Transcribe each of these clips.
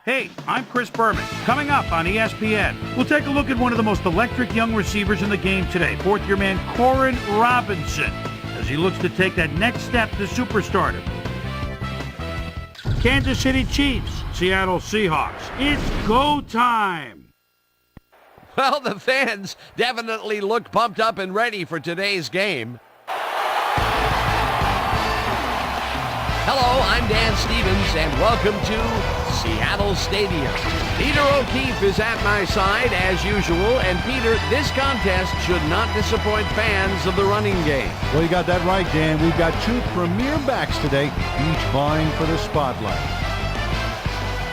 Hey, I'm Chris Berman. Coming up on ESPN, we'll take a look at one of the most electric young receivers in the game today, fourth-year man Corin Robinson, as he looks to take that next step to superstardom. Kansas City Chiefs, Seattle Seahawks. It's go time. Well, the fans definitely look pumped up and ready for today's game. Hello, I'm Dan Stevens, and welcome to Seattle Stadium. Peter O'Keefe is at my side, as usual, and Peter, this contest should not disappoint fans of the running game. Well, you got that right, Dan. We've got two premier backs today, each vying for the spotlight.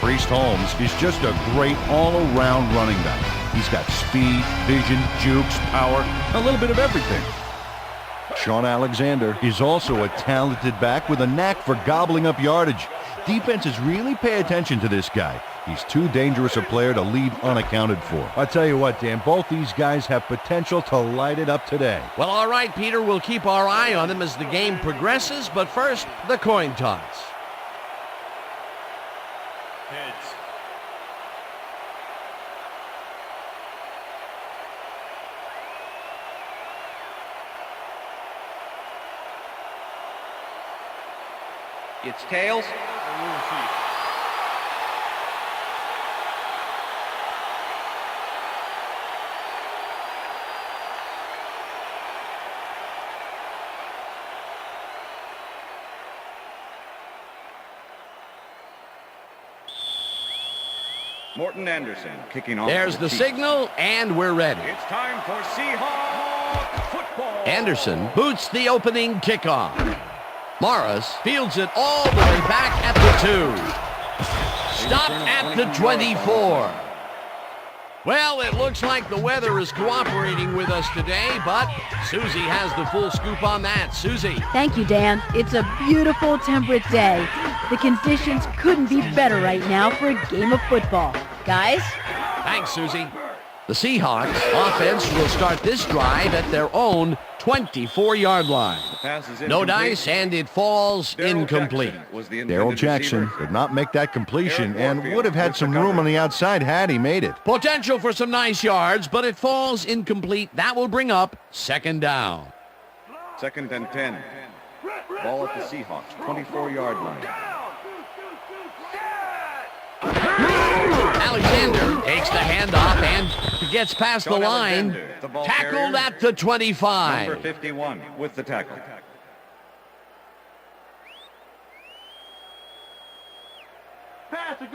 Priest Holmes is just a great all-around running back. He's got speed, vision, jukes, power, a little bit of everything. Sean Alexander is also a talented back with a knack for gobbling up yardage. Defenses really pay attention to this guy. He's too dangerous a player to leave unaccounted for. I'll tell you what, Dan, both these guys have potential to light it up today. Well, all right, Peter, we'll keep our eye on them as the game progresses, but first, the coin toss. Heads. It's tails. Morton Anderson kicking off. There's the signal, and we're ready. It's time for Seahawks football. Anderson boots the opening kickoff. Morris fields it all the way back at the 2. Stop at the 24. Well, it looks like the weather is cooperating with us today, but Susie has the full scoop on that. Susie. Thank you, Dan. It's a beautiful, temperate day. The conditions couldn't be better right now for a game of football. Guys? Thanks, Susie. The Seahawks offense will start this drive at their own 24-yard line. No dice, and it falls incomplete. Darrell Jackson did not make that completion and would have had some room on the outside had he made it. Potential for some nice yards, but it falls incomplete. That will bring up second down. 2nd and 10. Ball at the Seahawks, 24-yard line. Alexander takes the handoff and gets past the line. Tackled at the 25. Number 51 with the tackle.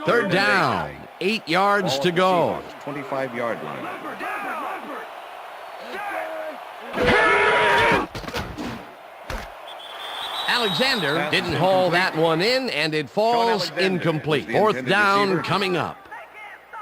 Third down, 8 yards to go. 25-yard line. Alexander didn't haul that one in, and it falls incomplete. Fourth down coming up.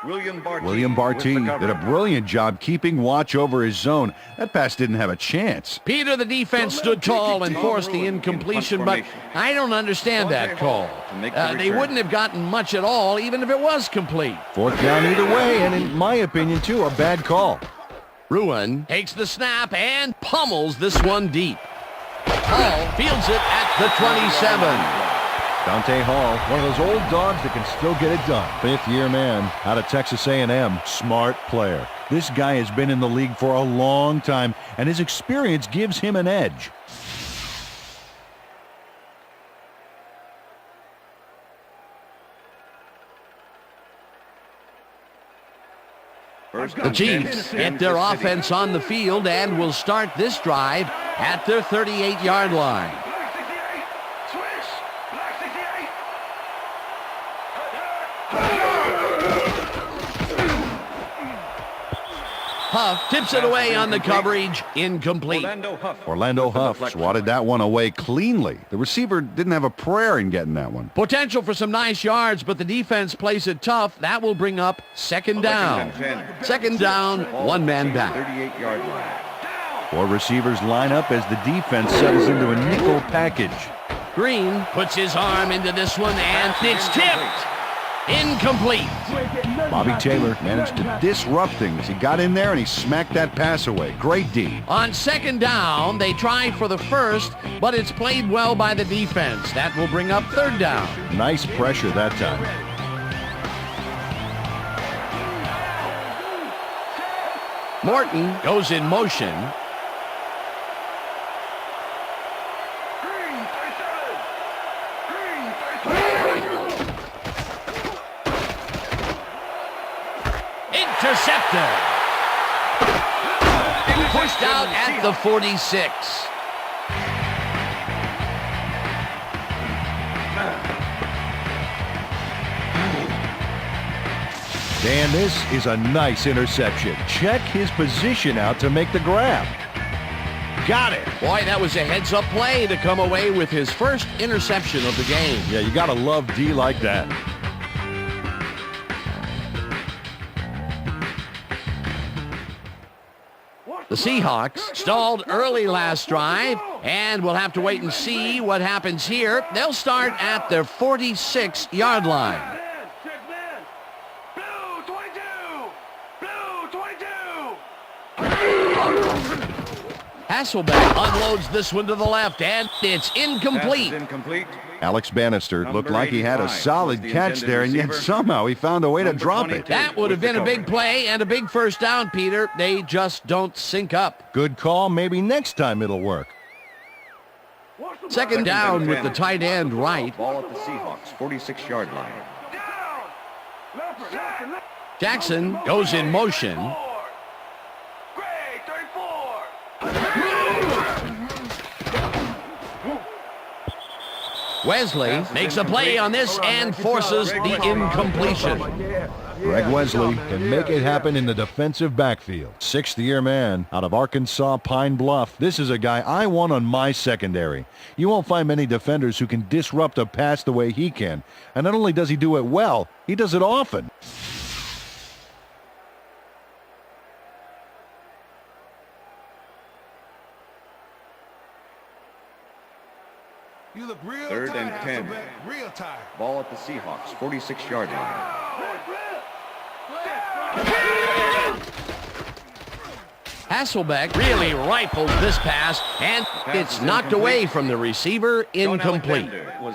William Barty did a brilliant job keeping watch over his zone. That pass didn't have a chance. Peter, the defense stood tall and forced the incompletion, but I don't understand that call. They wouldn't have gotten much at all, even if it was complete. Fourth down either way, and in my opinion, too, a bad call. Ruin takes the snap and pummels this one deep. Hall fields it at the 27. Dante Hall, one of those old dogs that can still get it done. Fifth-year man out of Texas A&M. Smart player. This guy has been in the league for a long time, and his experience gives him an edge. The Chiefs get their offense on the field and will start this drive at their 38-yard line. Huff tips it away on the coverage, incomplete. Orlando Huff swatted that one away cleanly. The receiver didn't have a prayer in getting that one. Potential for some nice yards, but the defense plays it tough. That will bring up second down. Second down, one man back. 38-yard line. Four receivers line up as the defense settles into a nickel package. Green puts his arm into this one, and it's tipped. Incomplete. Bobby Taylor managed to disrupt things. He got in there and he smacked that pass away. Great D. On second down, they try for the first, but it's played well by the defense. That will bring up third down. Nice pressure that time. Morton goes in motion. Intercepted. Pushed out at the 46. Dan, this is a nice interception. Check his position out to make the grab. Got it. Boy, that was a heads-up play to come away with his first interception of the game. Yeah, you got to love D like that. The Seahawks stalled early last drive, and we'll have to wait and see what happens here. They'll start at their 46-yard line. Hasselbeck unloads this one to the left, and it's incomplete. Incomplete. Alex Bannister looked like he had a solid catch there, and yet somehow he found a way to drop it. That would have been a big play and a big first down, Peter. They just don't sync up. Good call. Maybe next time it'll work. Second down with the tight end right. Ball at the Seahawks, 46-yard line. Jackson goes in motion. Wesley makes a play on this and forces the incompletion. Greg Wesley can make it happen in the defensive backfield. Sixth-year man out of Arkansas Pine Bluff. This is a guy I want on my secondary. You won't find many defenders who can disrupt a pass the way he can. And not only does he do it well, he does it often. You look real Third tired, and 10. Hasselbeck. Real tired. Ball at the Seahawks, 46-yard line. Hasselbeck really rifled this pass, and it's knocked away from the receiver, incomplete.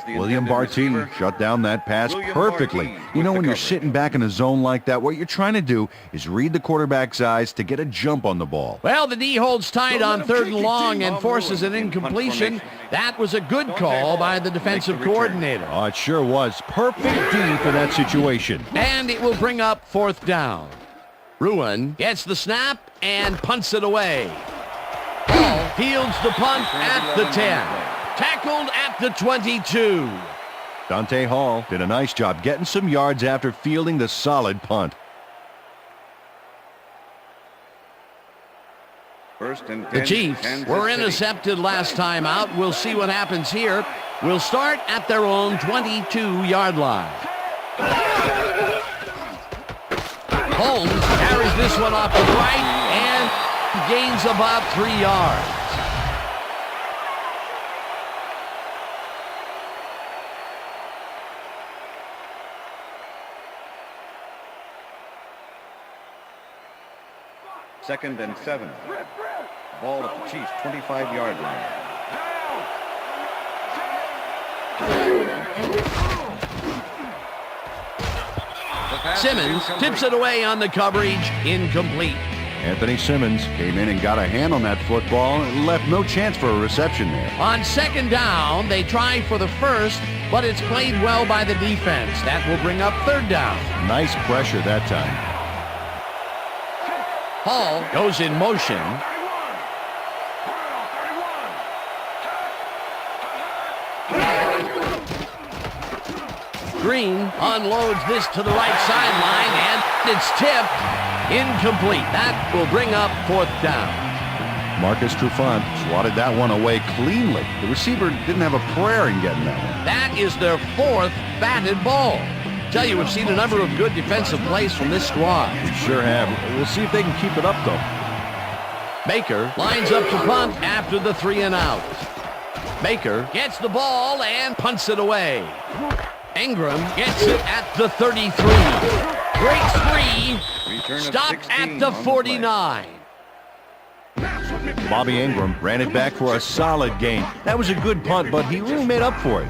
William Barty shut down that pass perfectly. You know, when you're sitting back in a zone like that, what you're trying to do is read the quarterback's eyes to get a jump on the ball. Well, the D holds tight on third and long and forces an incompletion. That was a good call by the defensive coordinator. Oh, it sure was. Perfect D for that situation. And it will bring up fourth down. Ruin gets the snap and punts it away. Hall fields the punt at the 10. Tackled at the 22. Dante Hall did a nice job getting some yards after fielding the solid punt. First and 10, The Chiefs were intercepted last time out. We'll see what happens here. We'll start at their own 22-yard line. Holmes carries this one off the right and gains about 3 yards. Second and 7. Ball at the Chiefs, 25-yard line. Simmons tips it away on the coverage, incomplete. Anthony Simmons came in and got a hand on that football and left no chance for a reception there. On second down, they try for the first, but it's played well by the defense. That will bring up third down. Nice pressure that time. Hall goes in motion. Green unloads this to the right sideline, and it's tipped. Incomplete. That will bring up fourth down. Marcus Trufant swatted that one away cleanly. The receiver didn't have a prayer in getting that one. That is their fourth batted ball. Tell you, we've seen a number of good defensive plays from this squad. We sure have. We'll see if they can keep it up, though. Baker lines up to punt after the 3 and out. Baker gets the ball and punts it away. Ingram gets it at the 33. Breaks free. Stopped at the 49. Bobby Ingram ran it back for a solid gain. That was a good punt, but he really made up for it.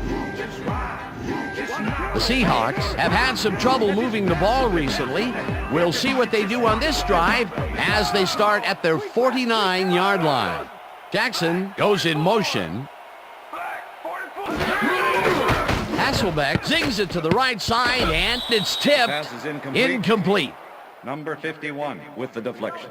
The Seahawks have had some trouble moving the ball recently. We'll see what they do on this drive as they start at their 49-yard line. Jackson goes in motion. Hasselbeck zings it to the right side, and it's tipped. Pass is incomplete. Incomplete. Number 51 with the deflection.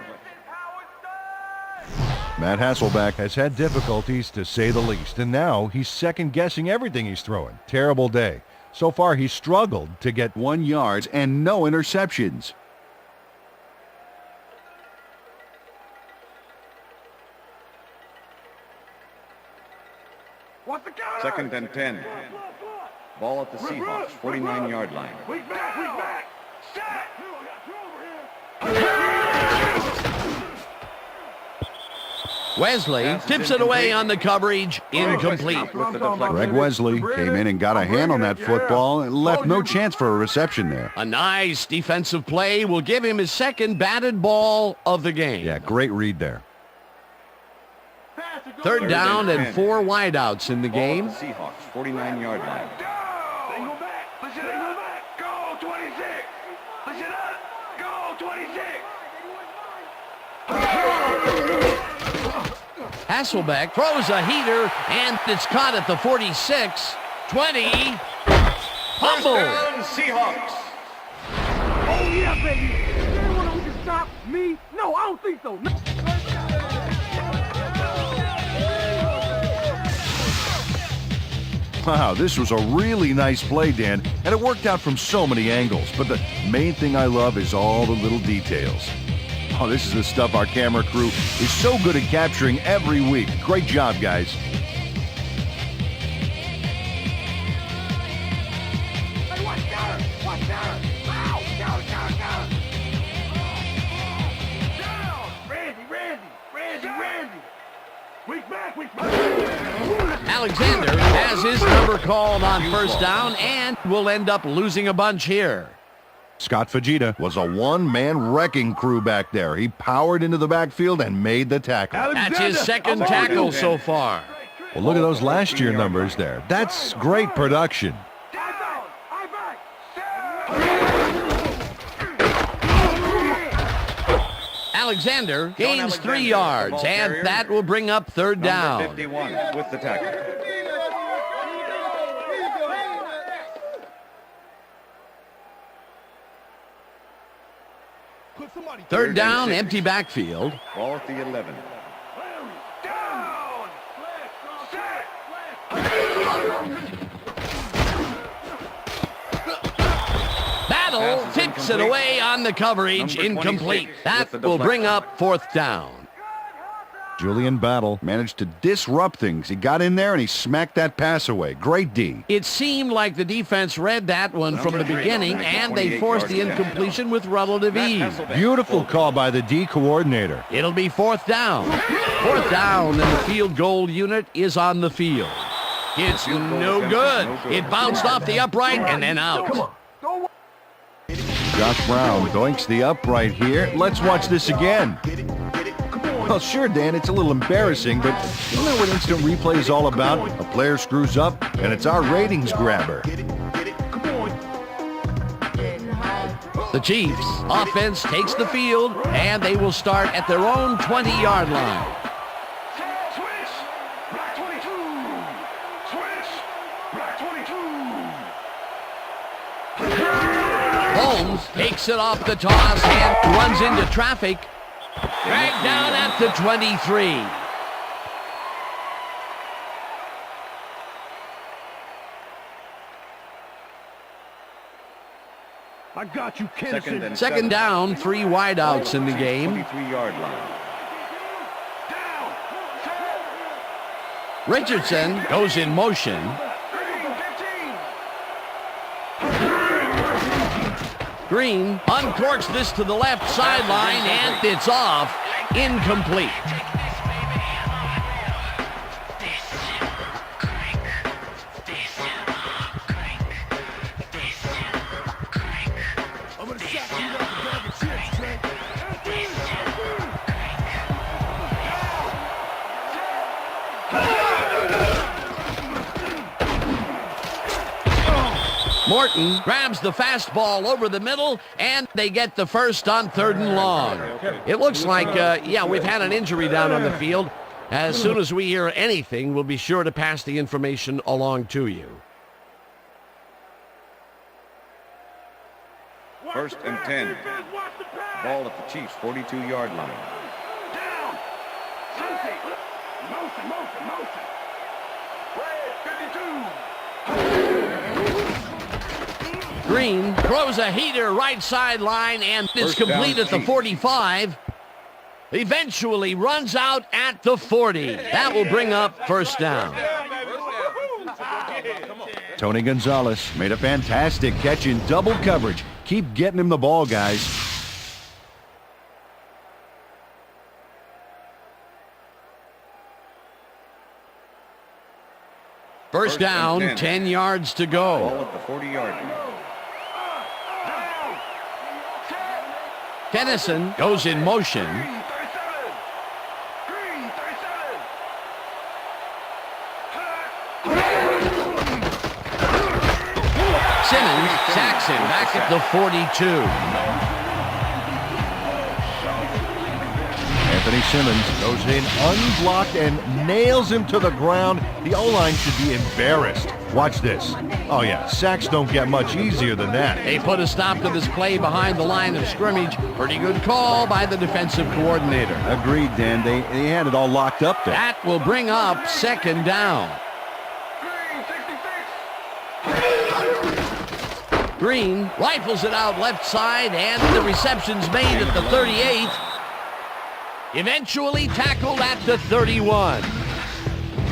Matt Hasselbeck has had difficulties, to say the least, and now he's second-guessing everything he's throwing. Terrible day. So far, he's struggled to get 1 yard and no interceptions. Second and 10. Ball at the Seahawks, 49-yard line. Wesley tips it away on the coverage. Incomplete. With the deflection. Greg Wesley came in and got a hand on that football and left no chance for a reception there. A nice defensive play will give him his second batted ball of the game. Yeah, great read there. Third down and 4 wideouts in the Ball game. at the Seahawks, 49-yard line. Go 26. Listen up. Go 26. Hasselbeck throws a heater, and it's caught at the 46. 20. Fumble. Down, Seahawks. Oh, yeah, baby. Anyone who can stop me? No, I don't think so. No. Wow, this was a really nice play, Dan, and it worked out from so many angles. But the main thing I love is all the little details. Oh, this is the stuff our camera crew is so good at capturing every week. Great job, guys. Hey, watch down. Watch down. Ow, down. Down. Randy. Weak back. Alexander has his number called on first down and will end up losing a bunch here. Scott Fajita was a one-man wrecking crew back there. He powered into the backfield and made the tackle. That's his second tackle so far. Well, look at those last year numbers there. That's great production. Alexander gains 3 yards, and that will bring up third down. Number 51 with the tackle. Third down, empty backfield. Ball at the 11. Battle tips it away on the coverage. Incomplete. That will bring up fourth down. Julian Battle managed to disrupt things. He got in there and he smacked that pass away. Great D. It seemed like the defense read that one from the beginning, and they forced the incompletion with relative ease. Beautiful call by the D coordinator. It'll be fourth down. Fourth down, and the field goal unit is on the field. It's no good. It bounced off the upright and then out. Josh Brown doinks the upright here. Let's watch this again. Well, sure, Dan, it's a little embarrassing, but isn't that what instant replay is all about? A player screws up, and it's our ratings grabber. The Chiefs' offense takes the field, and they will start at their own 20-yard line. Holmes takes it off the toss and runs into traffic. Dragged down at the 23. I got you, Kennison. Second down, 3 wideouts in the game. 23-yard line. Richardson goes in motion. Green uncorks this to the left sideline, and it's off. Incomplete. Morton grabs the fastball over the middle, and they get the first on 3rd and long. It looks like, we've had an injury down on the field. As soon as we hear anything, we'll be sure to pass the information along to you. 1st and 10. Ball at the Chiefs' 42-yard line. Down. Motion. Red 52. Green throws a heater right sideline, and it's complete at the 45. Eventually runs out at the 40. That will bring up 1st down. Tony Gonzalez made a fantastic catch in double coverage. Keep getting him the ball, guys. First down, 10 yards to Ball go. at the 40-yard line. Tennyson goes in motion. Simmons sacks him back at the 42. Anthony Simmons goes in unblocked and nails him to the ground. The O-line should be embarrassed. Watch this. Oh yeah, sacks don't get much easier than that. They put a stop to this play behind the line of scrimmage. Pretty good call by the defensive coordinator. Agreed, Dan. They had it all locked up there. That will bring up 2nd down. Green rifles it out left side, and the reception's made at the 38. Eventually tackled at the 31.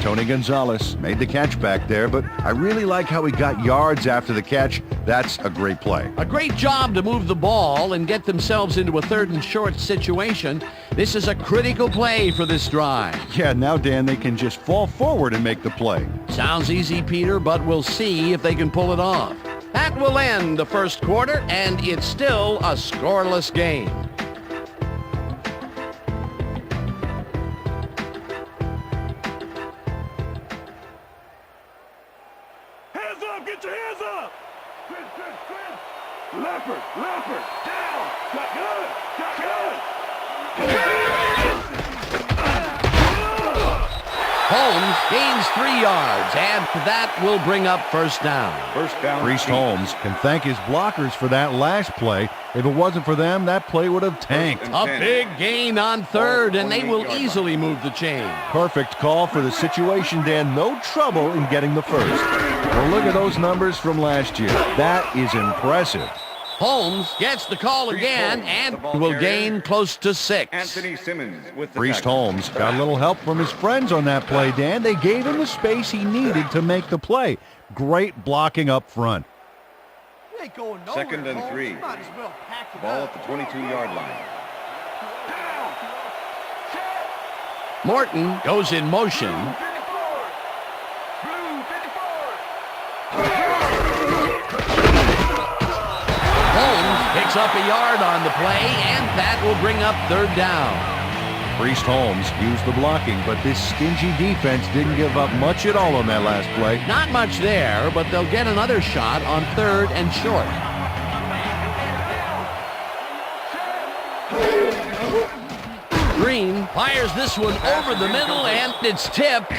Tony Gonzalez made the catch back there, but I really like how he got yards after the catch. That's a great play. A great job to move the ball and get themselves into a 3rd and short situation. This is a critical play for this drive. Yeah, now, Dan, they can just fall forward and make the play. Sounds easy, Peter, but we'll see if they can pull it off. That will end the 1st quarter, and it's still a scoreless game. Hands up, get your hands up. Leopard, down. Got good. Holmes gains 3 yards, and that will bring up 1st down. 1st down. Priest Holmes can thank his blockers for that last play. If it wasn't for them, that play would have tanked. A big gain on 3rd, and they will easily move the chain. Perfect call for the situation, Dan. No trouble in getting the first. Well, look at those numbers from last year. That is impressive. Holmes gets the call again and will gain close to 6. Anthony Simmons with the Priest tackle. Holmes got a little help from his friends on that play, Dan. They gave him the space he needed to make the play. Great blocking up front. 2nd and 3. Ball at the 22-yard line. Morton goes in motion. Holmes picks up a yard on the play, and that will bring up 3rd down. Priest Holmes used the blocking, but this stingy defense didn't give up much at all on that last play. Not much there, but they'll get another shot on 3rd and short. Green fires this one over the middle, and it's tipped.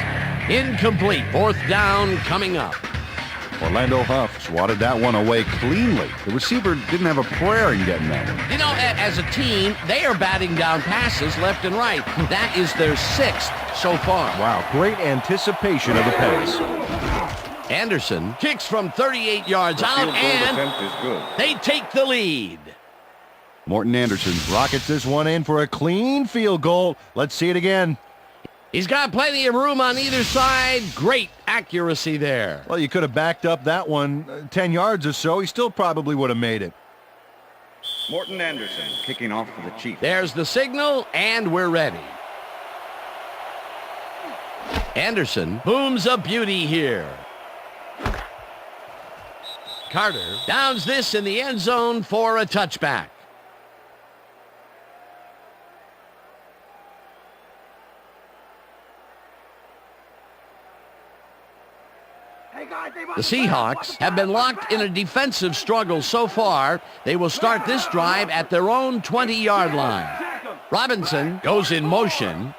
Incomplete. 4th down coming up. Orlando Huff swatted that one away cleanly. The receiver didn't have a prayer in getting that one. You know, as a team, they are batting down passes left and right. That is their 6th so far. Wow, great anticipation of the pass. Anderson kicks from 38 yards The out, field goal and attempt is good. they take the lead. Morton Anderson rockets this one in for a clean field goal. Let's see it again. He's got plenty of room on either side. Great accuracy there. Well, you could have backed up that one 10 yards or so. He still probably would have made it. Morton Anderson kicking off for the Chiefs. There's the signal, and we're ready. Anderson booms a beauty here. Carter downs this in the end zone for a touchback. Hey guys, they The Seahawks have been locked in a defensive struggle so far. They will start this drive at their own 20-yard line. Robinson goes in motion.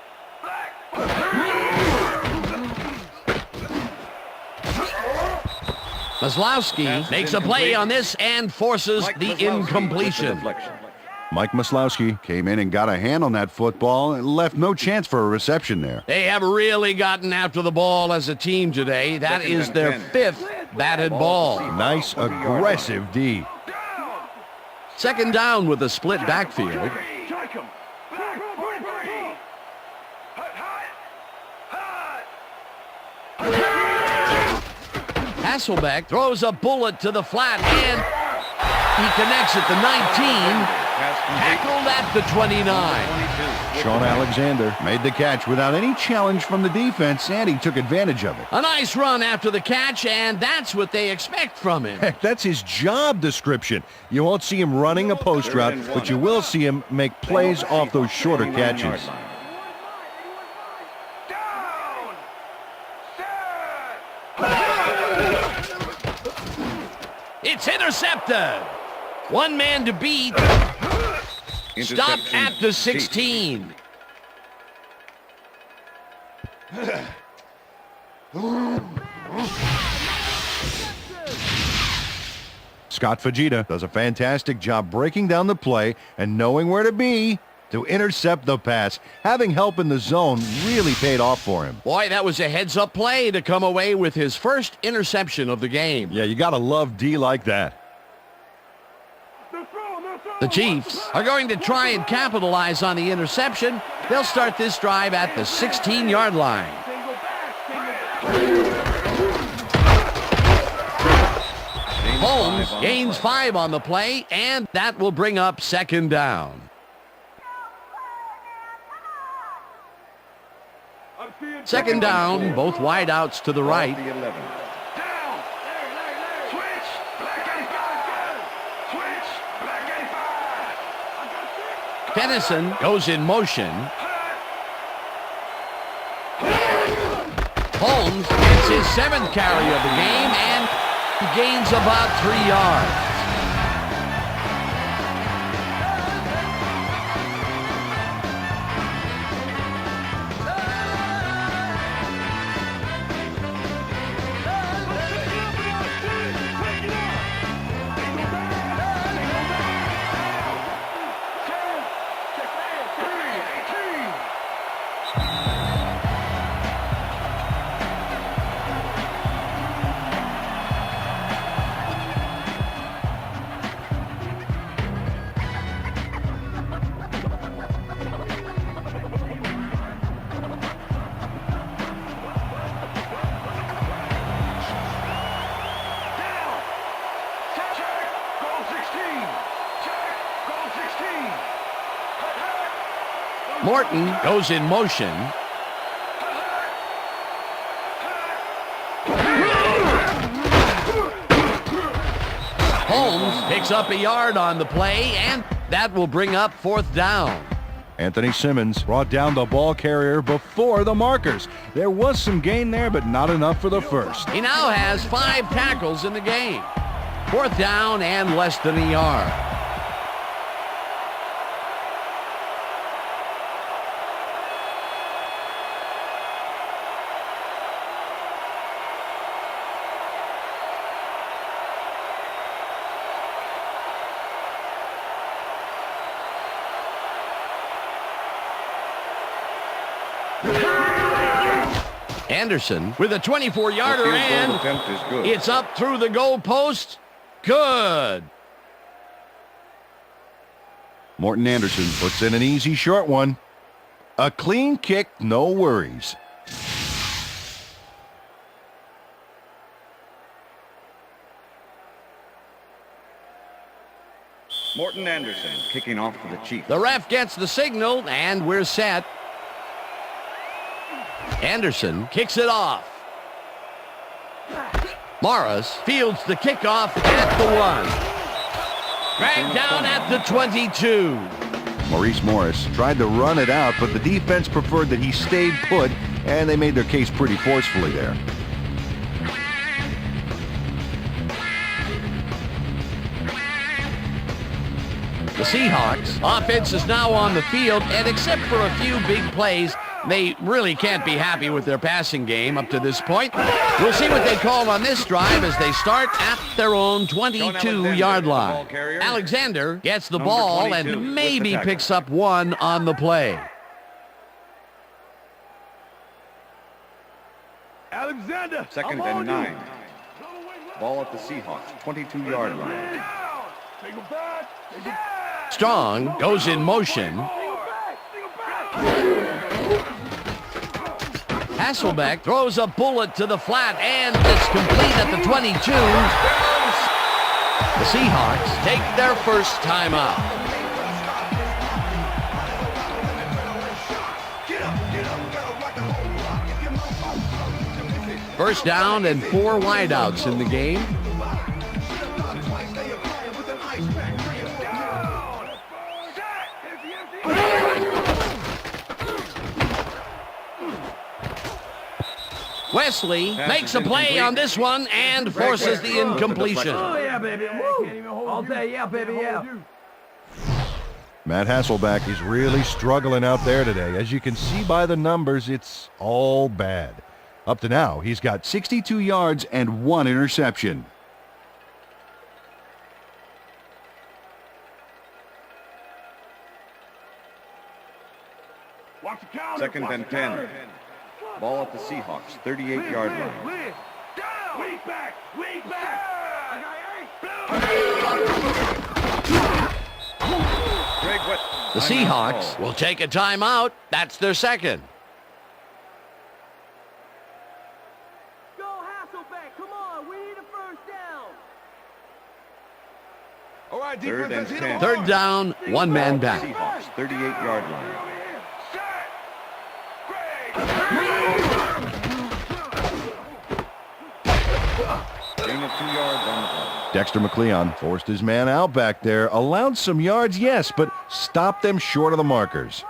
Maslowski makes a play on this and forces the incompletion. Mike Maslowski came in and got a hand on that football and left no chance for a reception there. They have really gotten after the ball as a team today. That is their 5th batted ball. Nice, aggressive D. Second down with a split backfield. Hasselbeck throws a bullet to the flat, and he connects at the 19. Tackled at the 29. Sean Alexander made the catch without any challenge from the defense, and he took advantage of it. A nice run after the catch, and that's what they expect from him. Heck, that's his job description. You won't see him running a post route, but you will see him make plays off those shorter catches. It's intercepted. One man to beat. Stop at the 16. Scott Fujita does a fantastic job breaking down the play and knowing where to be to intercept the pass. Having help in the zone really paid off for him. Boy, that was a heads-up play to come away with his first interception of the game. Yeah, you got to love D like that. The Chiefs are going to try and capitalize on the interception. They'll start this drive at the 16-yard line. Holmes gains 5 on the play, and that will bring up second down. Second down, both wideouts to the right. Kennison goes in motion. Holmes gets his 7th carry of the game and gains about 3 yards. Morton goes in motion. Holmes picks up a yard on the play, and that will bring up 4th down. Anthony Simmons brought down the ball carrier before the markers. There was some gain there, but not enough for the first. He now has 5 tackles in the game. 4th down and less than a yard. Anderson with a 24-yarder, and it's up through the goal post. Good. Morton Anderson puts in an easy short one. A clean kick, no worries. Morton Anderson kicking off for the Chiefs. The ref gets the signal, and we're set. Anderson kicks it off. Morris fields the kickoff at the 1. Dragged down at the 22. Maurice Morris tried to run it out, but the defense preferred that he stayed put, and they made their case pretty forcefully there. The Seahawks offense is now on the field, and except for a few big plays, they really can't be happy with their passing game up to this point. We'll see what they call on this drive as they start at their own 22-yard line. Alexander gets the ball and maybe picks up one on the play. Alexander. Second and 9. Ball at the Seahawks 22-yard line. Strong goes in motion. Hasselbeck throws a bullet to the flat, and it's complete at the 22. The Seahawks take their first timeout. First down and 4 wideouts in the game. Wesley makes a play on this one and forces the incompletion. Oh, yeah, baby. Woo. All day, yeah, baby, yeah. Matt Hasselbeck is really struggling out there today. As you can see by the numbers, it's all bad. Up to now, he's got 62 yards and 1 interception. Second and 10. Ball at the Seahawks 38-yard line. Weak back. The Seahawks will take a timeout. That's their second. Go Hasselbeck, come on, we need a first down. All right, Third and 10. Third down, one man back. Seahawks 38-yard line. Gain of 2 yards on the play. Dexter McLeon forced his man out back there, allowed some yards, yes, but stopped them short of the markers.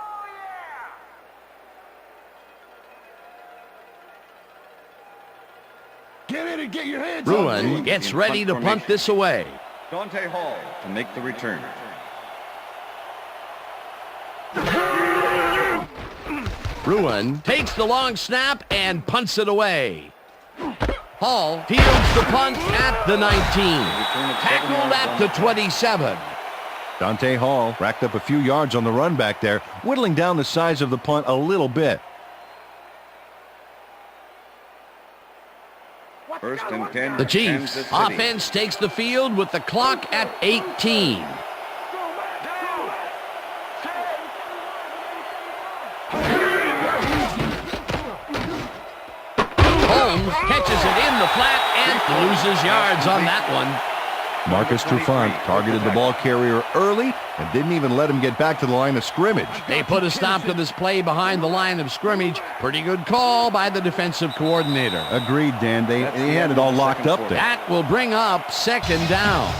Get in and get your hands Ruin gets ready to punt this away. Dante Hall to make the return. Ruin takes the long snap and punts it away. Hall fields the punt at the 19. Tackled at the 27. Dante Hall racked up a few yards on the run back there, whittling down the size of the punt a little bit. First and 10. The Chiefs Kansas City. offense takes the field with the clock at 18. Holmes catches it in the flat and loses yards on that one. Marcus Trufant targeted the ball carrier early and didn't even let him get back to the line of scrimmage. They put a stop to this play behind the line of scrimmage. Pretty good call by the defensive coordinator. Agreed, Dan. They had it all locked up there. That will bring up second down.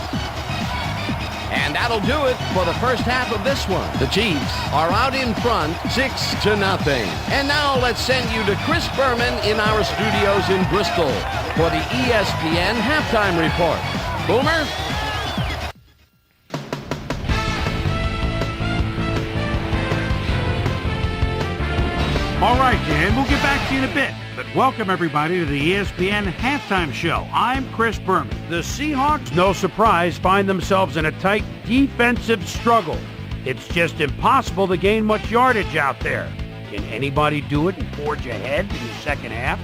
And that'll do it for the first half of this one. The Chiefs are out in front 6-0. And now let's send you to Chris Berman in our studios in Bristol for the ESPN halftime report. Boomer? All right, Dan, we'll get back to you in a bit. But welcome, everybody, to the ESPN Halftime Show. I'm Chris Berman. The Seahawks, no surprise, find themselves in a tight defensive struggle. It's just impossible to gain much yardage out there. Can anybody do it and forge ahead in the second half?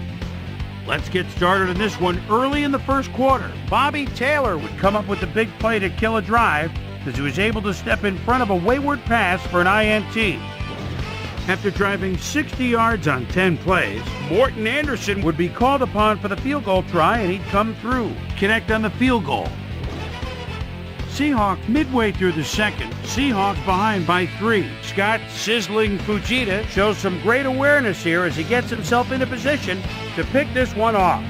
Let's get started on this one early in the first quarter. Bobby Taylor would come up with the big play to kill a drive as he was able to step in front of a wayward pass for an INT. After driving 60 yards on 10 plays, Morton Anderson would be called upon for the field goal try, and he'd come through, connect on the field goal. Seahawks midway through the second, Seahawks behind by 3. Scott Sizzling Fujita shows some great awareness here as he gets himself into position to pick this one off.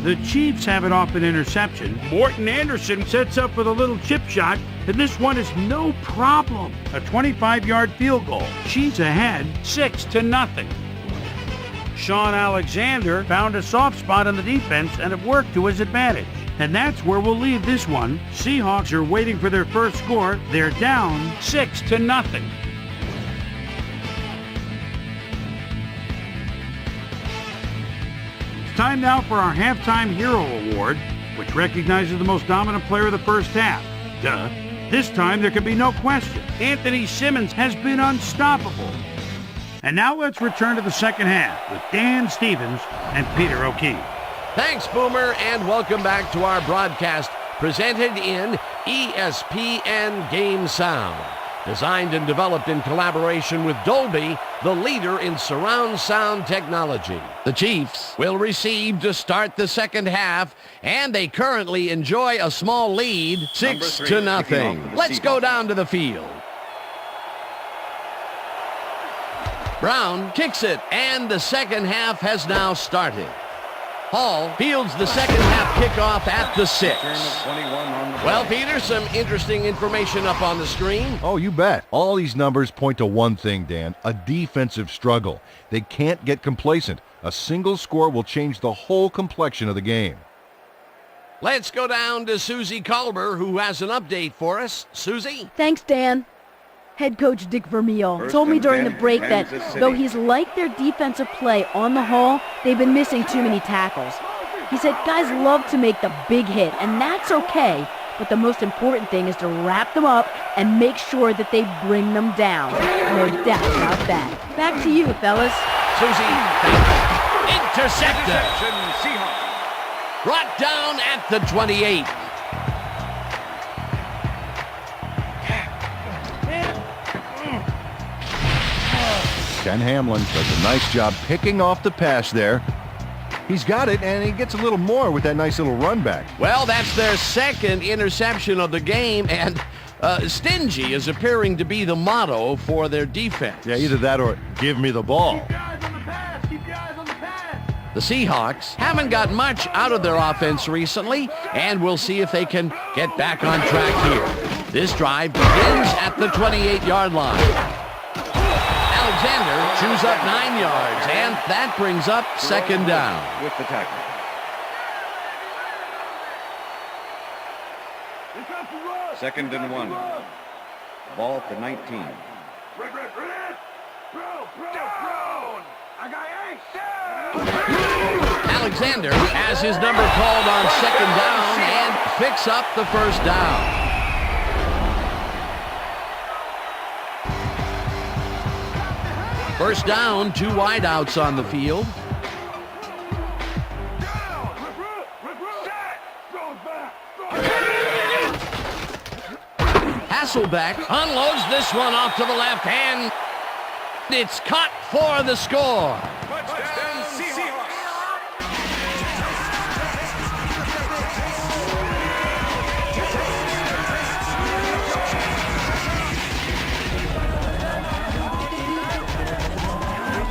The Chiefs have it off an interception. Morton Anderson sets up with a little chip shot, and this one is no problem. A 25-yard field goal. Chiefs ahead 6-0. Sean Alexander found a soft spot on the defense and it worked to his advantage. And that's where we'll leave this one. Seahawks are waiting for their first score. They're down 6-0. It's time now for our Halftime Hero Award, which recognizes the most dominant player of the first half. Duh. This time there can be no question. Anthony Simmons has been unstoppable. And now let's return to the second half with Dan Stevens and Peter O'Keefe. Thanks, Boomer, and welcome back to our broadcast presented in ESPN Game Sound. Designed and developed in collaboration with Dolby, the leader in surround sound technology. The Chiefs will receive to start the second half, and they currently enjoy a small lead, 6-0. Let's go down to the field. Brown kicks it, and the second half has now started. Hall fields the second half kickoff at the 6. Well, Peter, some interesting information up on the screen. Oh, you bet. All these numbers point to one thing, Dan, a defensive struggle. They can't get complacent. A single score will change the whole complexion of the game. Let's go down to Susie Culber, who has an update for us. Susie? Thanks, Dan. Head coach Dick Vermeil told me during the break that though he's liked their defensive play on the whole, they've been missing too many tackles. He said guys love to make the big hit, and that's okay, but the most important thing is to wrap them up and make sure that they bring them down. No doubt about that. Back to you, fellas. Susie, interceptor. Brought down at the 28. Ken Hamlin does a nice job picking off the pass there. He's got it, and he gets a little more with that nice little run back. Well, that's their second interception of the game, and stingy is appearing to be the motto for their defense. Yeah, either that or give me the ball. Keep your eyes on the pass. Keep your eyes on the pass. The Seahawks haven't got much out of their offense recently, and we'll see if they can get back on track here. This drive begins at the 28-yard line. Alexander chews up 9 yards, and that brings up second down. With the tackle. Second and 1. Ball at the 19. Alexander has his number called on second down and picks up the first down. First down, 2 wideouts on the field. Hasselbeck unloads this one off to the left hand. It's caught for the score. Touchdown, Seahawks.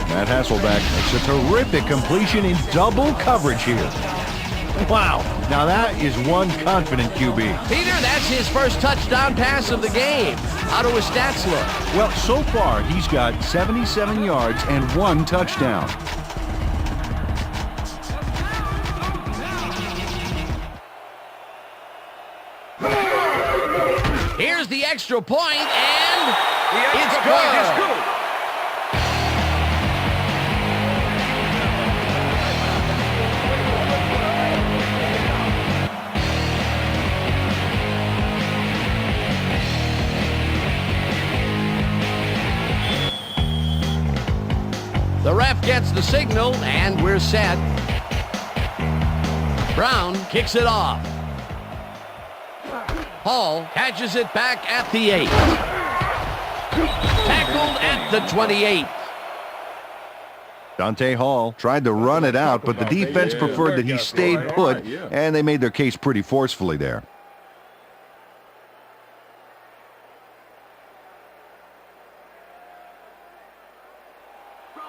Matt Hasselbeck makes a terrific completion in double coverage here. Wow, now that is one confident QB. Peter, that's his first touchdown pass of the game. How do his stats look? Well, so far he's got 77 yards and 1 touchdown. Here's the extra point, and The it's extra point is good. good. The ref gets the signal, and we're set. Brown kicks it off. Hall catches it back at the 8. Tackled at the 28. Dante Hall tried to run it out, but the defense preferred that he stayed put, and they made their case pretty forcefully there.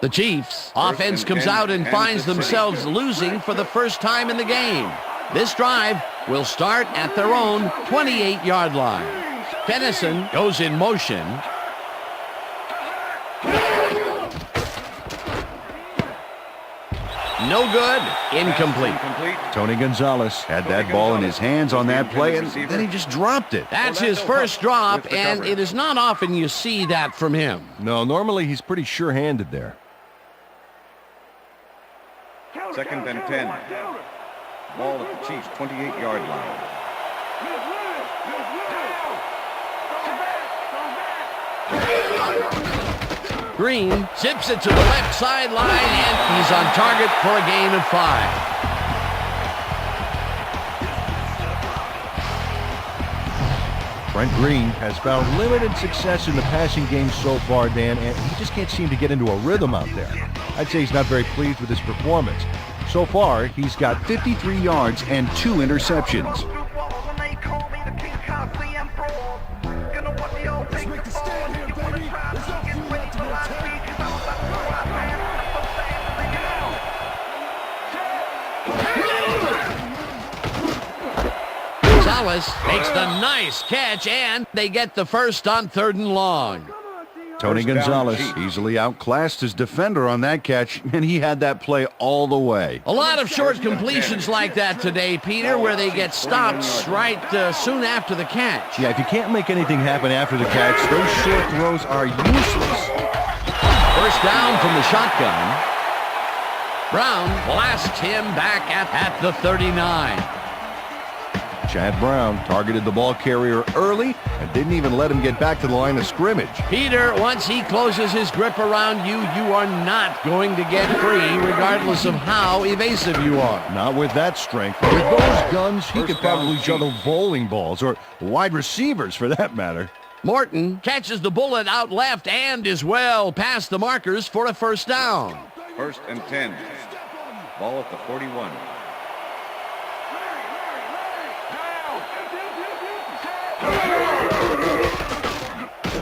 The Chiefs' offense comes out and finds themselves losing for the first time in the game. This drive will start at their own 28-yard line. Pennison goes in motion. No good. Incomplete. Tony Gonzalez had that ball in his hands on that play, and then he just dropped it. That's his first drop, and it is not often you see that from him. No, normally he's pretty sure-handed there. 2nd and 10. Ball at the Chiefs' 28-yard line. Green zips it to the left sideline, and he's on target for a gain of 5. Brent Green has found limited success in the passing game so far, Dan, and he just can't seem to get into a rhythm out there. I'd say he's not very pleased with his performance. So far, he's got 53 yards and 2 interceptions. Gonzalez makes the nice catch, and they get the first on 3rd and long. Tony First down, Gonzalez Chiefs. easily outclassed his defender on that catch, and he had that play all the way. A lot of short completions like that today, Peter, where they get stopped right soon after the catch. Yeah, if you can't make anything happen after the catch, those short throws are useless. First down from the shotgun. Brown blasts him back at the 39. Chad Brown targeted the ball carrier early and didn't even let him get back to the line of scrimmage. Peter, once he closes his grip around you, you are not going to get free, regardless of how evasive you are. Not with that strength. With those guns, he First could probably down, juggle bowling balls, or wide receivers for that matter. Morton catches the bullet out left and is well past the markers for a first down. 1st and 10. Ball at the 41.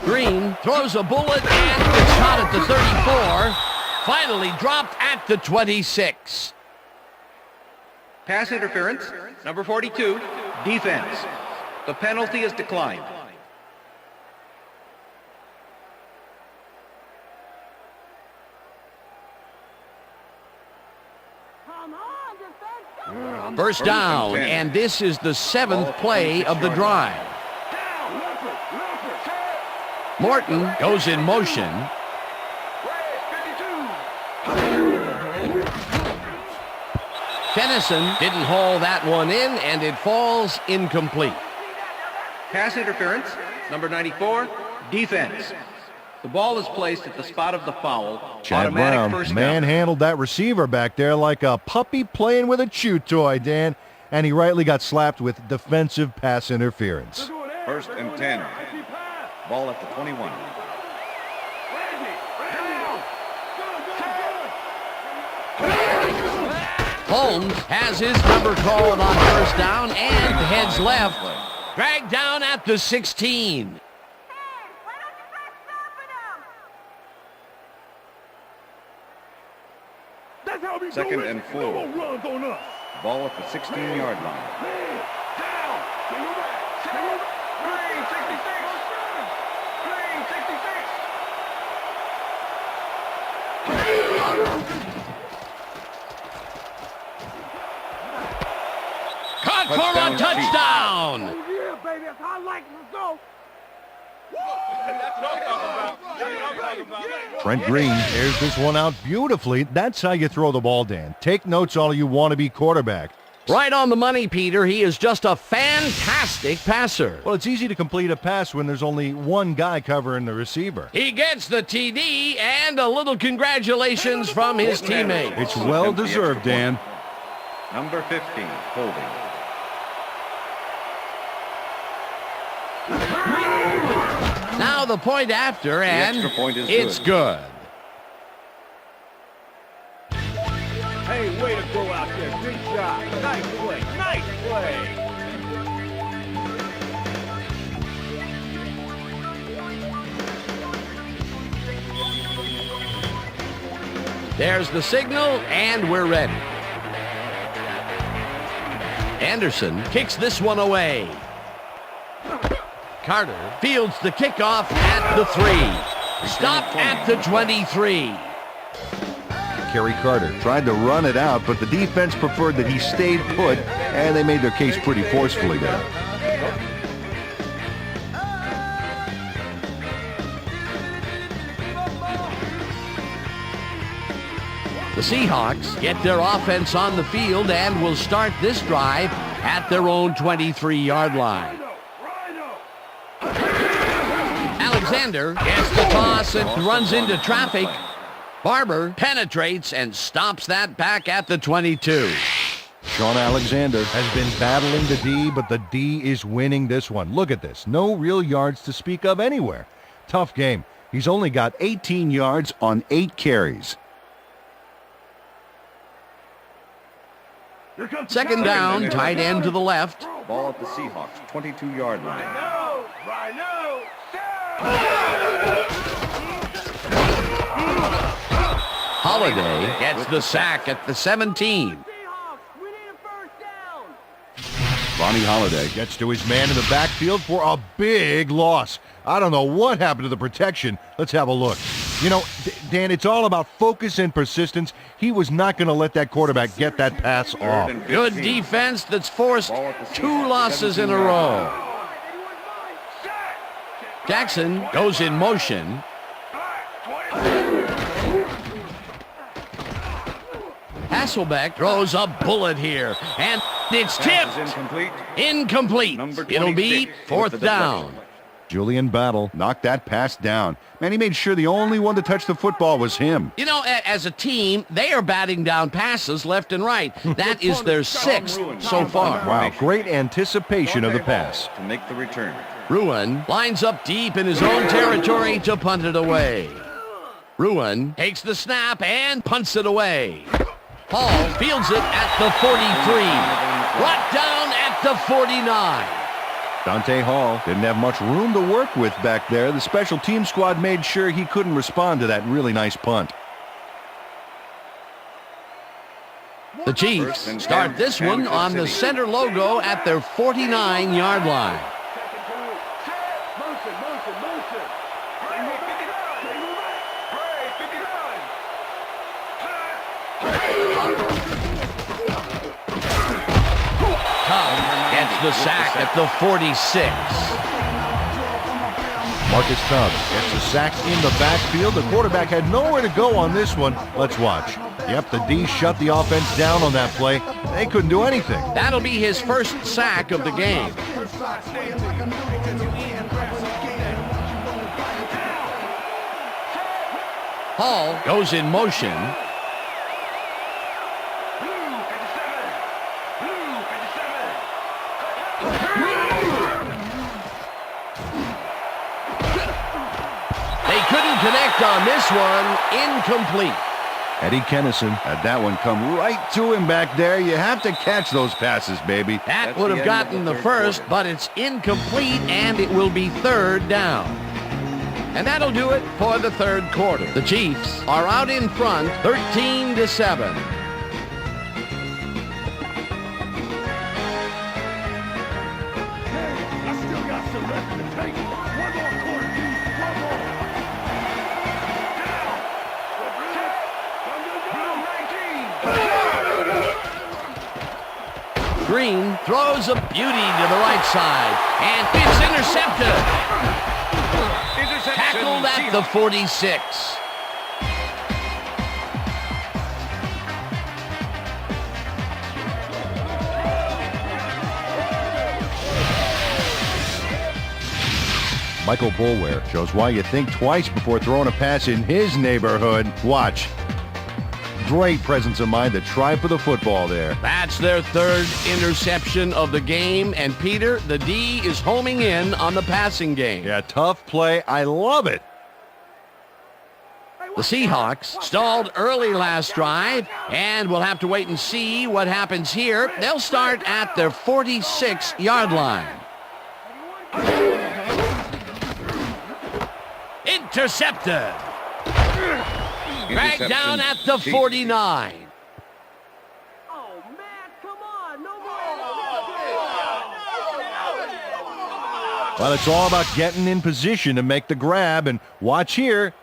Green throws a bullet and it's shot at the 34. Finally dropped at the 26. Pass interference, number 42, defense. The penalty is declined. First down, and this is the 7th play of the drive. Morton goes in motion. Tennyson didn't haul that one in, and it falls incomplete. Pass interference, number 94, defense. The ball is placed at the spot of the foul. Chad Automatic Brown first down. manhandled that receiver back there like a puppy playing with a chew toy, Dan, and he rightly got slapped with defensive pass interference. 1st and 10. Ball at the 21. Holmes has his number called on first down and heads left. Dragged down at the 16. That's how we 2nd do it. and 4. No more runs on us. Ball at the 16-yard line. Down. Single back. Single back. 366. Caught for a touchdown. Oh, yeah, baby. That's how I like it. Let's go. Brent Green airs this one out beautifully. That's how you throw the ball, Dan. Take notes all you want to be quarterback. Right on the money, Peter. He is just a fantastic passer. Well, it's easy to complete a pass when there's only one guy covering the receiver. He gets the TD and a little congratulations from his teammate. It's well-deserved, Dan. Number 15, holding. Now the point after, and extra point is it's good. Hey, way to go out there. Good job. Nice play. Nice play. There's the signal, and we're ready. Anderson kicks this one away. Carter fields the kickoff at the 3. Stopped at the 23. Kerry Carter tried to run it out, but the defense preferred that he stayed put, and they made their case pretty forcefully there. The Seahawks get their offense on the field and will start this drive at their own 23-yard line. Alexander gets the toss and runs into traffic. Barber penetrates and stops that back at the 22. Sean Alexander has been battling the D, but the D is winning this one. Look at this. No real yards to speak of anywhere. Tough game. He's only got 18 yards on 8 carries. Second down, tight end to the left. Ball at the Seahawks 22-yard line. Holiday gets the sack at the 17. Ronnie Holiday gets to his man in the backfield for a big loss. I don't know what happened to the protection. Let's have a look. You know, Dan, it's all about focus and persistence. He was not going to let that quarterback get that pass off. Good defense that's forced 2 losses in a row. Jackson goes in motion. Hasselbeck throws a bullet here, and it's tipped. Incomplete. It'll be 4th down. Julian Battle knocked that pass down. Man, he made sure the only one to touch the football was him. You know, as a team, they are batting down passes left and right. That is their 6th so far. Wow, great anticipation of the pass. To make the return. Ruin lines up deep in his own territory to punt it away. Ruin takes the snap and punts it away. Hall fields it at the 43. Brought down at the 49. Dante Hall didn't have much room to work with back there. The special team squad made sure he couldn't respond to that really nice punt. The Chiefs start this one on the center logo at their 49-yard line. Gets the sack at the 46. Marcus Tubbs gets the sack in the backfield. The quarterback had nowhere to go on this one. Let's watch. Yep, the D shut the offense down on that play. They couldn't do anything. That'll be his first sack of the game. Hall goes in motion. Connect on this one, incomplete. Eddie Kennison had that one come right to him back there. You have to catch those passes, baby. That would have gotten the first, but it's incomplete, and it will be 3rd down. And that'll do it for the 3rd quarter. The Chiefs are out in front, 13-7. Green throws a beauty to the right side, and it's intercepted. Tackled at the 46. Michael Boulware shows why you think twice before throwing a pass in his neighborhood. Watch. Great presence of mind to try for the football there. That's their 3rd interception of the game. And Peter, the D is homing in on the passing game. Yeah, tough play. I love it. The Seahawks stalled early last drive, and we'll have to wait and see what happens here. They'll start at their 46-yard line. Intercepted. Dragged down at the 49. Oh, man, come on. No more. Well, it's all about getting in position to make the grab, and watch here.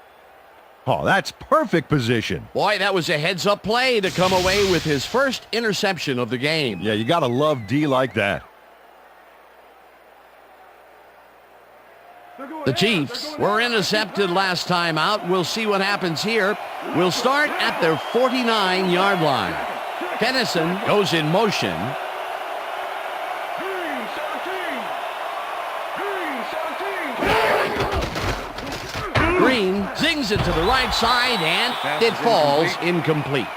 Oh, that's perfect position. Boy, that was a heads-up play to come away with his first interception of the game. Yeah, you got to love D like that. The Chiefs were intercepted last time out. We'll see what happens here. We'll start at their 49-yard line. Kennison goes in motion. Green zings it to the right side, and it falls incomplete.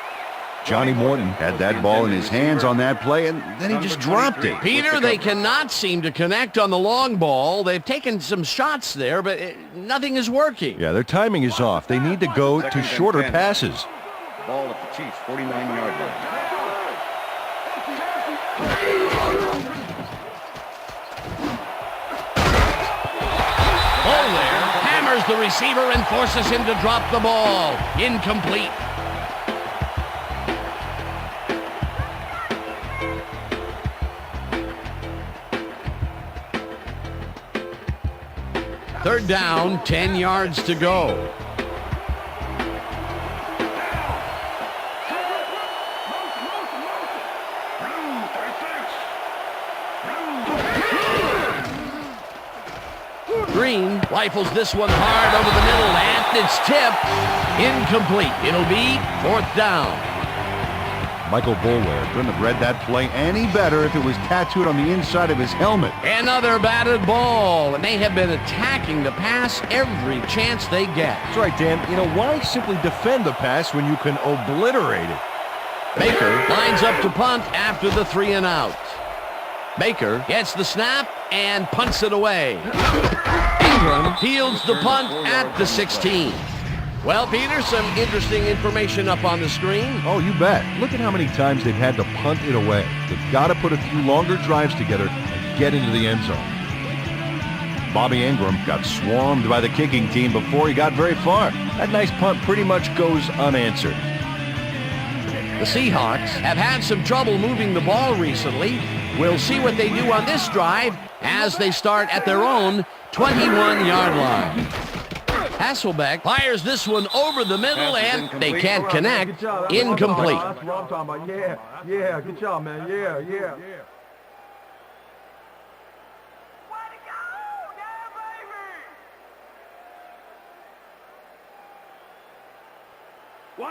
Johnny Morton had that ball in his hands on that play, and then he just dropped it. Peter, they cannot seem to connect on the long ball. They've taken some shots there, but nothing is working. Yeah, their timing is off. They need to go to shorter passes. Ball at the Chiefs' 49-yard line. Ball there, hammers the receiver and forces him to drop the ball. Incomplete. Third down, 10 yards to go. Green rifles this one hard over the middle, and it's tipped. Incomplete. It'll be fourth down. Michael Boulware couldn't have read that play any better if it was tattooed on the inside of his helmet. Another batted ball, and they have been attacking the pass every chance they get. That's right, Dan. You know, why simply defend the pass when you can obliterate it? Baker lines up to punt after the 3 and out. Baker gets the snap and punts it away. Ingram fields the punt at the 16. Well, Peter, some interesting information up on the screen. Oh, you bet. Look at how many times they've had to punt it away. They've got to put a few longer drives together and get into the end zone. Bobby Ingram got swarmed by the kicking team before he got very far. That nice punt pretty much goes unanswered. The Seahawks have had some trouble moving the ball recently. We'll see what they do on this drive as they start at their own 21-yard line. Hasselbeck fires this one over the middle, and they can't connect. Incomplete. That's what I'm talking about. Yeah, good job, man. Yeah.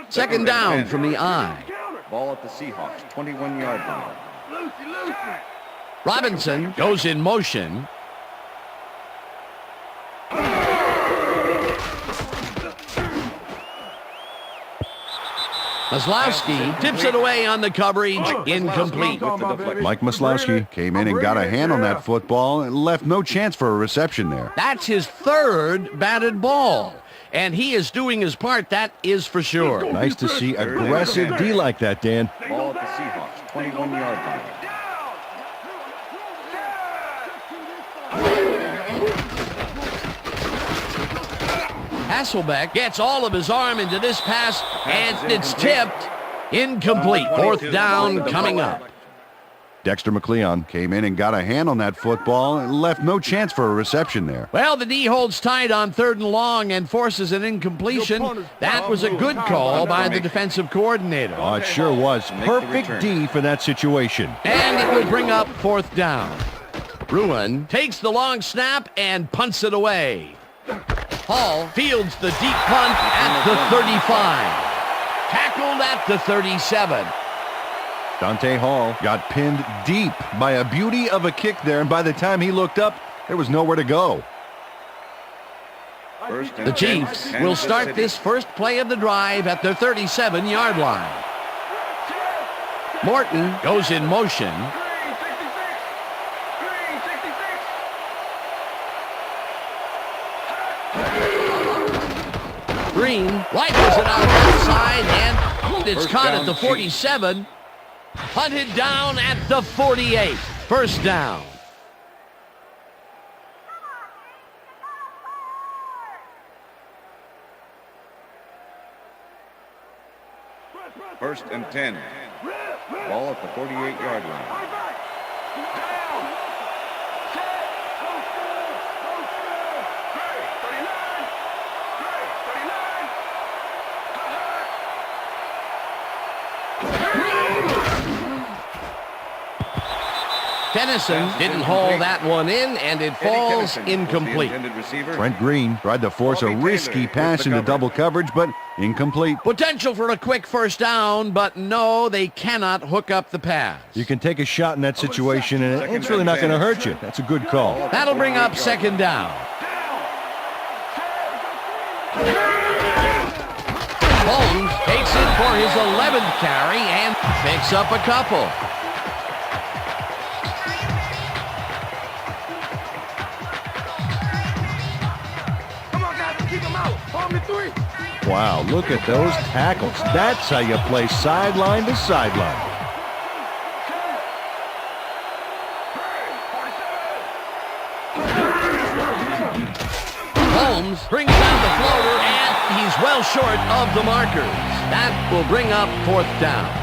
Second down from the eye. Ball at the Seahawks' 21-yard line. Robinson goes in motion. Maslowski tips it away on the coverage. Incomplete. Mike Maslowski came in and got a hand on that football and left no chance for a reception there. That's his third batted ball, and he is doing his part, that is for sure. Nice to see aggressive D like that, Dan. Ball at the Seahawks' 21-yard line. Hasselbeck gets all of his arm into this pass, and it's tipped. Incomplete. Fourth down coming up. Dexter McLeon came in and got a hand on that football and left no chance for a reception there. Well, the D holds tight on 3rd and long and forces an incompletion. That was a good call by the defensive coordinator. Oh, it sure was. Perfect D for that situation. And it will bring up 4th down. Bruin takes the long snap and punts it away. Hall fields the deep punt at the 35. Tackled at the 37. Dante Hall got pinned deep by a beauty of a kick there, and by the time he looked up, there was nowhere to go. The Chiefs will start this first play of the drive at their 37-yard line. Morton goes in motion. Green rifles it out outside, and it's caught at the 47. Hunted down at the 48. First down. First and 10. Ball at the 48-yard line. Dennison didn't haul that one in, and it falls incomplete. Trent Green tried to force a risky pass into double coverage, but incomplete. Potential for a quick first down, but no, they cannot hook up the pass. You can take a shot in that situation, and it's really not going to hurt you. That's a good call. That'll bring up second down. Holmes takes it for his 11th carry and picks up a couple. Come on, guys, keep him out. Hold me 3. Wow, look at those tackles. That's how you play sideline to sideline. Holmes brings down the floater, and he's well short of the markers. That will bring up fourth down.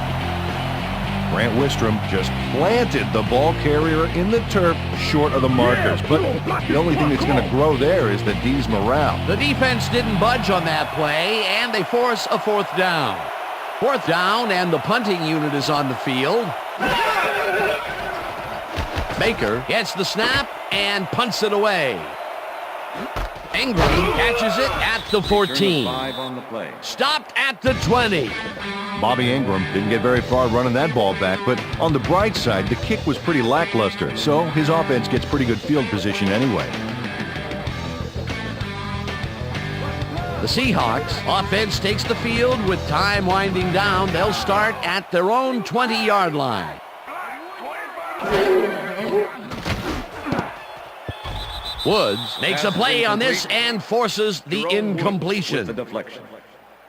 Grant Wistrom just planted the ball carrier in the turf short of the markers. But the only thing that's going to grow there is the D's morale. The defense didn't budge on that play, and they force a fourth down. Fourth down, and the punting unit is on the field. Baker gets the snap and punts it away. Ingram catches it at the 14. 5 on the play. Stopped at the 20. Bobby Ingram didn't get very far running that ball back, but on the bright side, the kick was pretty lackluster, so his offense gets pretty good field position anyway. The Seahawks offense takes the field with time winding down. They'll start at their own 20-yard line. Woods makes a play on this and forces the incompletion. The deflection.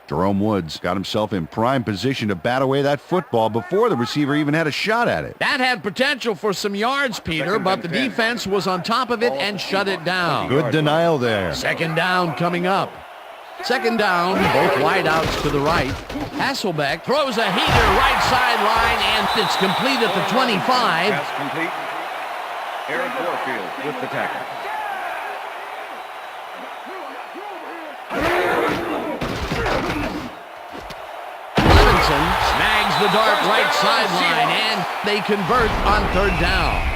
Jerome Woods got himself in prime position to bat away that football before the receiver even had a shot at it. That had potential for some yards, Peter, but the defense was on top of it and shut it down. Good denial there. Second down coming up. Second down, both wideouts to the right. Hasselbeck throws a heater right sideline, and it's complete at the 25. Pass complete. Eric Warfield with the tackle. Snags the dart right sideline, and they convert on third down.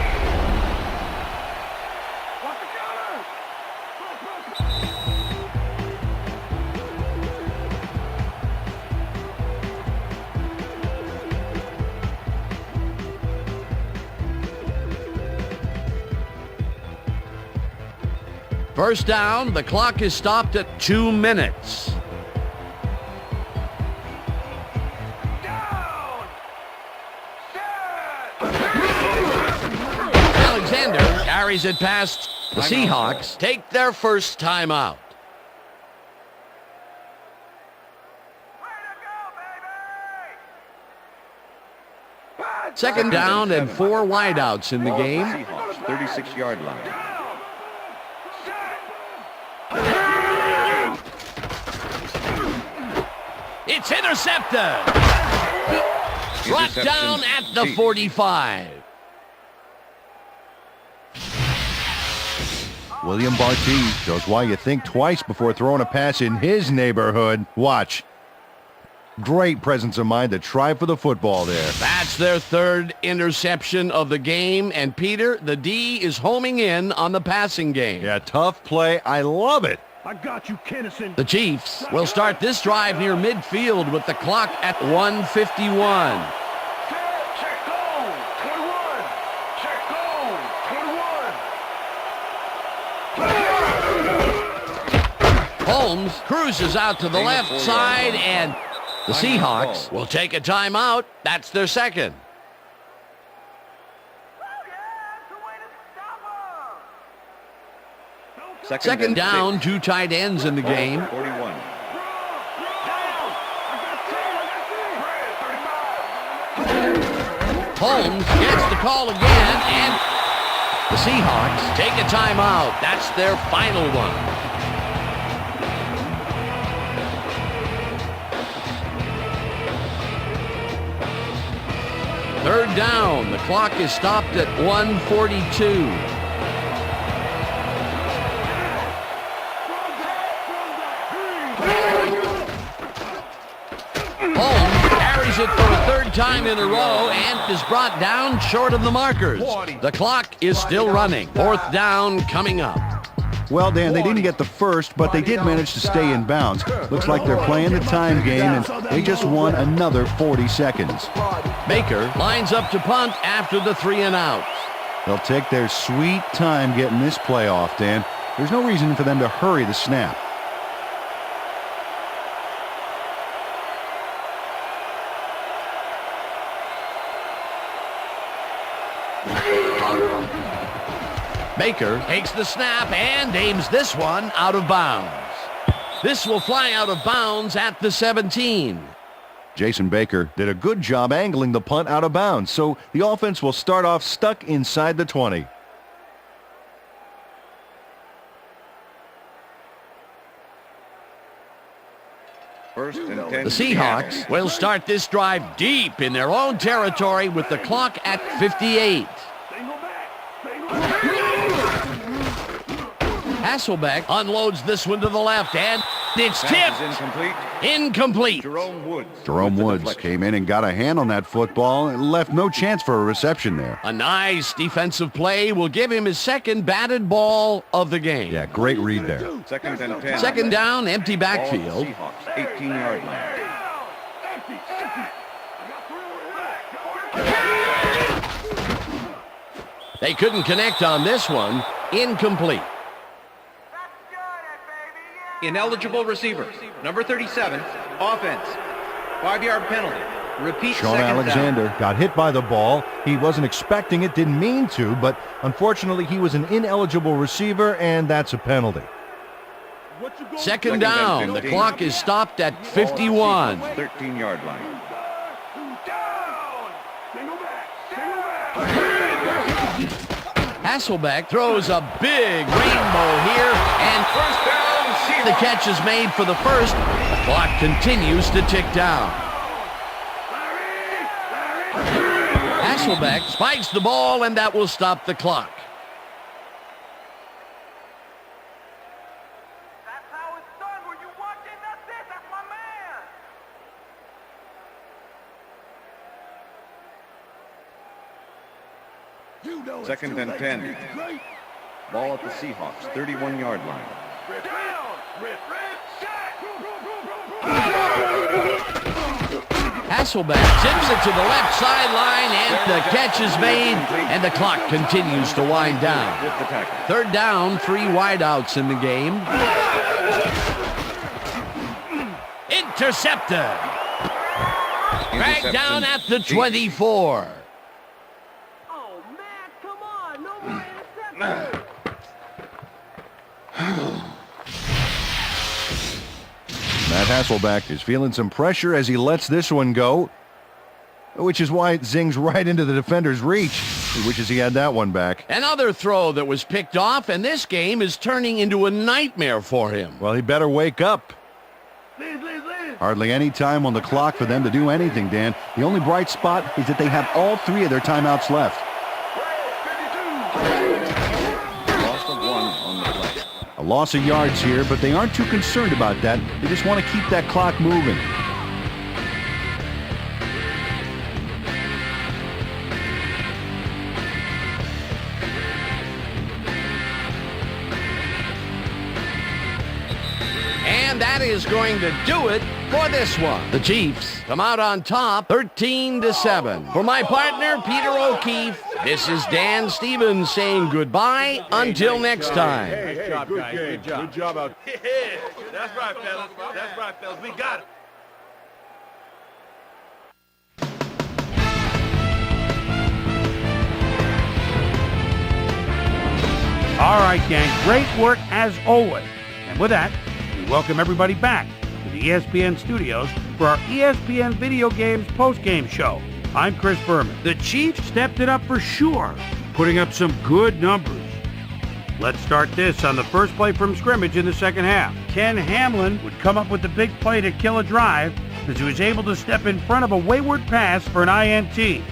First down, the clock is stopped at 2 minutes. Alexander carries it past. The Seahawks take their first timeout. Second down and 4 wideouts in the game. Seahawks, 36-yard line. It's intercepted. Brought down at the 45. William Barty shows why you think twice before throwing a pass in his neighborhood. Watch. Great presence of mind to try for the football there. That's their third interception of the game. And Peter, the D is homing in on the passing game. Yeah, tough play. I love it. I got you, Kennison. The Chiefs will start this drive near midfield with the clock at 1:51. Check goal. 21. Check goal. 21. Holmes cruises out to the left side, and the Seahawks will take a timeout. That's their second. Second down, 2 tight ends in the game. 41. Holmes gets the call again, and the Seahawks take a timeout. That's their final one. Third down. The clock is stopped at 1:42. Holmes carries it for a third time in a row and is brought down short of the markers. The clock is still running. Fourth down coming up. Well, Dan, they didn't get the first, but they did manage to stay in bounds. Looks like they're playing the time game, and they just won another 40 seconds. Baker lines up to punt after the 3 and out. They'll take their sweet time getting this play off, Dan. There's no reason for them to hurry the snap. Baker takes the snap and aims this one out of bounds. This will fly out of bounds at the 17. Jason Baker did a good job angling the punt out of bounds, so the offense will start off stuck inside the 20. First and 10. The Seahawks will start this drive deep in their own territory with the clock at 58. Hasselbeck unloads this one to the left, and it's tipped. Incomplete. Jerome Woods came in and got a hand on that football and left no chance for a reception there. A nice defensive play will give him his second batted ball of the game. Yeah, great read there. Second and 10. Second down, empty backfield. Seahawks, 18-yard line. They couldn't connect on this one. Incomplete. Ineligible receiver. Number 37, offense. 5-yard penalty. Repeat Sean second Alexander down. got hit by the ball. He wasn't expecting it, didn't mean to, but unfortunately he was an ineligible receiver, and that's a penalty. Second down. The clock is stopped at 51. 13-yard line. Hasselbeck throws a big rainbow here, and first down. The catch is made for the first. The clock continues to tick down. Hasselbeck spikes the ball, and that will stop the clock. That's how it's done. Were you watching? That's it. That's my man. Second and 10. Ball at the Seahawks, 31-yard line. Hasselbeck tips it to the left sideline, and the catch is made, and the clock continues to wind down. Third down, 3 wideouts in the game. Intercepted. Dragged down at the 24. Oh, man, come on. No more interception. Matt Hasselbeck is feeling some pressure as he lets this one go, which is why it zings right into the defender's reach. He wishes he had that one back. Another throw that was picked off, and this game is turning into a nightmare for him. Well, he better wake up. Hardly any time on the clock for them to do anything, Dan. The only bright spot is that they have all 3 of their timeouts left. Loss of 1 on the play. A loss of yards here, but they aren't too concerned about that. They just want to keep that clock moving. And that is going to do it for this one. The Chiefs come out on top 13-7. For my partner, Peter O'Keefe, this is Dan Stevens saying goodbye until next time. Good job, guys. Good job. Good job out. Yeah, that's right, fellas. That's right, fellas. We got it. All right, gang, great work as always. And with that, we welcome everybody back to the ESPN studios for our ESPN Video Games postgame show. I'm Chris Berman. The Chiefs stepped it up for sure, putting up some good numbers. Let's start this on the first play from scrimmage in the second half. Ken Hamlin would come up with the big play to kill a drive as he was able to step in front of a wayward pass for an INT.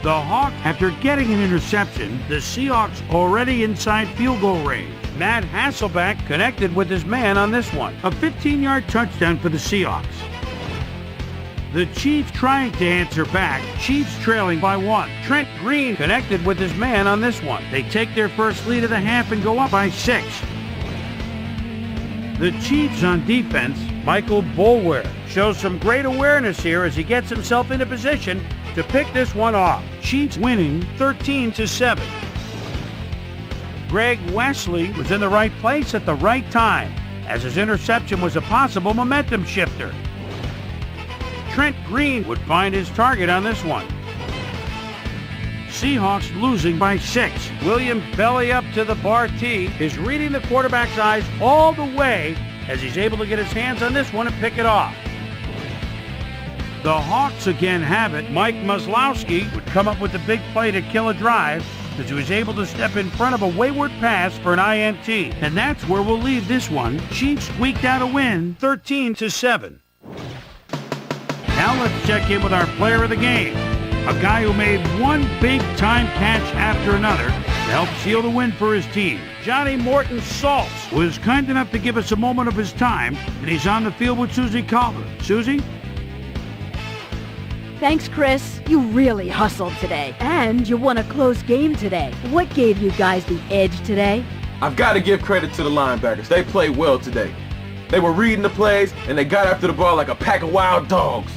The Hawks, after getting an interception, the Seahawks already inside field goal range. Matt Hasselbeck connected with his man on this one. A 15-yard touchdown for the Seahawks. The Chiefs trying to answer back. Chiefs trailing by 1. Trent Green connected with his man on this one. They take their first lead of the half and go up by 6. The Chiefs on defense. Michael Boulware shows some great awareness here as he gets himself into position to pick this one off. Chiefs winning 13-7. Greg Wesley was in the right place at the right time, as his interception was a possible momentum shifter. Trent Green would find his target on this one. Seahawks losing by 6. William belly up to the bar tee is reading the quarterback's eyes all the way as he's able to get his hands on this one and pick it off. The Hawks again have it. Mike Muslowski would come up with the big play to kill a drive as he was able to step in front of a wayward pass for an INT. And that's where we'll leave this one. Chiefs squeaked out a win, 13-7. Now let's check in with our player of the game, a guy who made one big-time catch after another to help seal the win for his team. Johnny Morton Saltz was kind enough to give us a moment of his time, and he's on the field with Susie Calder. Susie? Thanks, Chris. You really hustled today. And you won a close game today. What gave you guys the edge today? I've got to give credit to the linebackers. They played well today. They were reading the plays, and they got after the ball like a pack of wild dogs.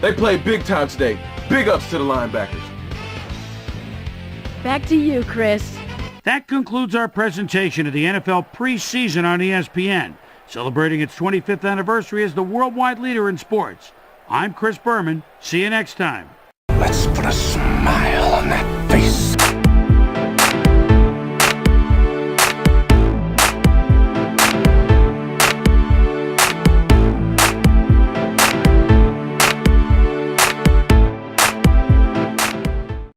They played big time today. Big ups to the linebackers. Back to you, Chris. That concludes our presentation of the NFL preseason on ESPN, celebrating its 25th anniversary as the worldwide leader in sports. I'm Chris Berman. See you next time. Let's put a smile on that